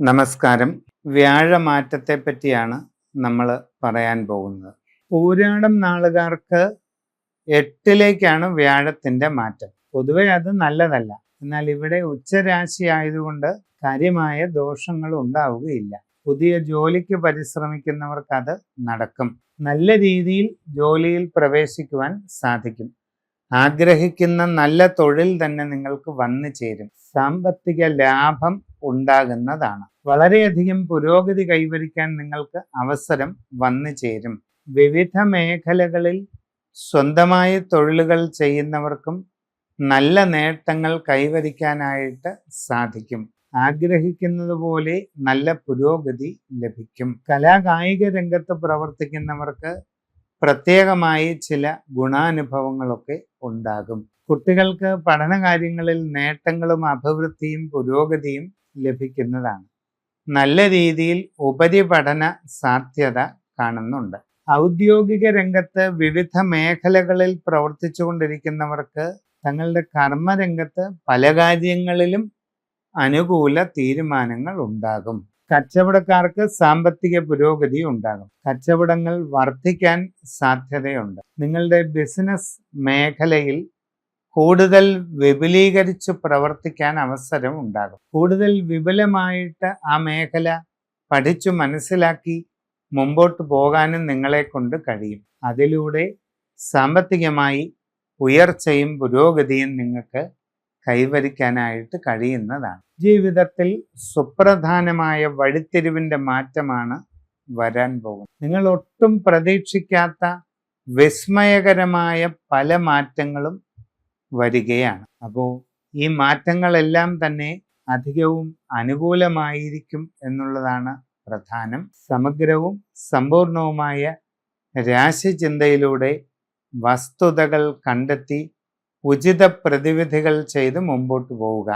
നമസ്കാരം. വ്യാഴമാറ്റത്തെ പറ്റിയാണ് നമ്മൾ പറയാൻ പോകുന്നത്. പൂരാടം നാളുകാർക്ക് 8ലേക്കാണ് വ്യാഴത്തിൻ്റെ മാറ്റം. പൊതുവെ അത് നല്ലതല്ല. എന്നാൽ ഇവിടെ ഉച്ചരാശി ആയതുകൊണ്ട് കാര്യമായ ദോഷങ്ങൾ ഉണ്ടാവുകയില്ല. പുതിയ ജോലിക്ക് പരിശ്രമിക്കുന്നവർക്ക് അത് നടക്കും. നല്ല രീതിയിൽ ജോലിയിൽ പ്രവേശിക്കുവാൻ സാധിക്കും. ആഗ്രഹിക്കുന്ന നല്ല തൊഴിൽ തന്നെ നിങ്ങൾക്ക് വന്നു ചേരും. സാമ്പത്തിക ലാഭം ഉണ്ടാകുന്നതാണ്. വളരെയധികം പുരോഗതി കൈവരിക്കാൻ നിങ്ങൾക്ക് അവസരം വന്നു ചേരും. വിവിധ മേഖലകളിൽ സ്വന്തമായ തൊഴിലുകൾ ചെയ്യുന്നവർക്കും നല്ല നേട്ടങ്ങൾ കൈവരിക്കാനായിട്ട് സാധിക്കും. ആഗ്രഹിക്കുന്നത് പോലെ നല്ല പുരോഗതി ലഭിക്കും. കലാകായിക രംഗത്ത് പ്രവർത്തിക്കുന്നവർക്ക് പ്രത്യേകമായി ചില ഗുണാനുഭവങ്ങളൊക്കെ ഉണ്ടാകും. കുട്ടികൾക്ക് പഠനകാര്യങ്ങളിൽ നേട്ടങ്ങളും അഭിവൃദ്ധിയും പുരോഗതിയും ലഭിക്കുന്നതാണ്. നല്ല രീതിയിൽ ഉപരിപഠന സാധ്യത കാണുന്നുണ്ട്. ഔദ്യോഗിക രംഗത്ത് വിവിധ മേഖലകളിൽ പ്രവർത്തിച്ചു കൊണ്ടിരിക്കുന്നവർക്ക് തങ്ങളുടെ കർമ്മരംഗത്ത് പല കാര്യങ്ങളിലും അനുകൂല തീരുമാനങ്ങൾ ഉണ്ടാകും. കച്ചവടക്കാർക്ക് സാമ്പത്തിക പുരോഗതി ഉണ്ടാകും. കച്ചവടങ്ങൾ വർദ്ധിക്കാൻ സാധ്യതയുണ്ട്. നിങ്ങളുടെ ബിസിനസ് മേഖലയിൽ കൂടുതൽ വിപുലീകരിച്ച് പ്രവർത്തിക്കാൻ അവസരം ഉണ്ടാകും. കൂടുതൽ വിപുലമായിട്ട് ആ മേഖല പഠിച്ചു മനസ്സിലാക്കി മുമ്പോട്ട് പോകാനും നിങ്ങളെ കൊണ്ട് കഴിയും. അതിലൂടെ സാമ്പത്തികമായി ഉയർച്ചയും പുരോഗതിയും നിങ്ങൾക്ക് കൈവരിക്കാനായിട്ട് കഴിയുന്നതാണ്. ജീവിതത്തിൽ സുപ്രധാനമായ വഴിത്തിരിവിൻ്റെ മാറ്റമാണ് വരാൻ പോകുന്നത്. നിങ്ങൾ ഒട്ടും പ്രതീക്ഷിക്കാത്ത വിസ്മയകരമായ പല മാറ്റങ്ങളും വരികയാണ്. അപ്പോൾ ഈ മാറ്റങ്ങളെല്ലാം തന്നെ അധികവും അനുകൂലമായിരിക്കും എന്നുള്ളതാണ് പ്രധാനം. സമഗ്രവും സമ്പൂർണവുമായ രാശിചിന്തയിലൂടെ വസ്തുതകൾ കണ്ടെത്തി ഉചിത പ്രതിവിധികൾ ചെയ്ത് മുമ്പോട്ട് പോവുക.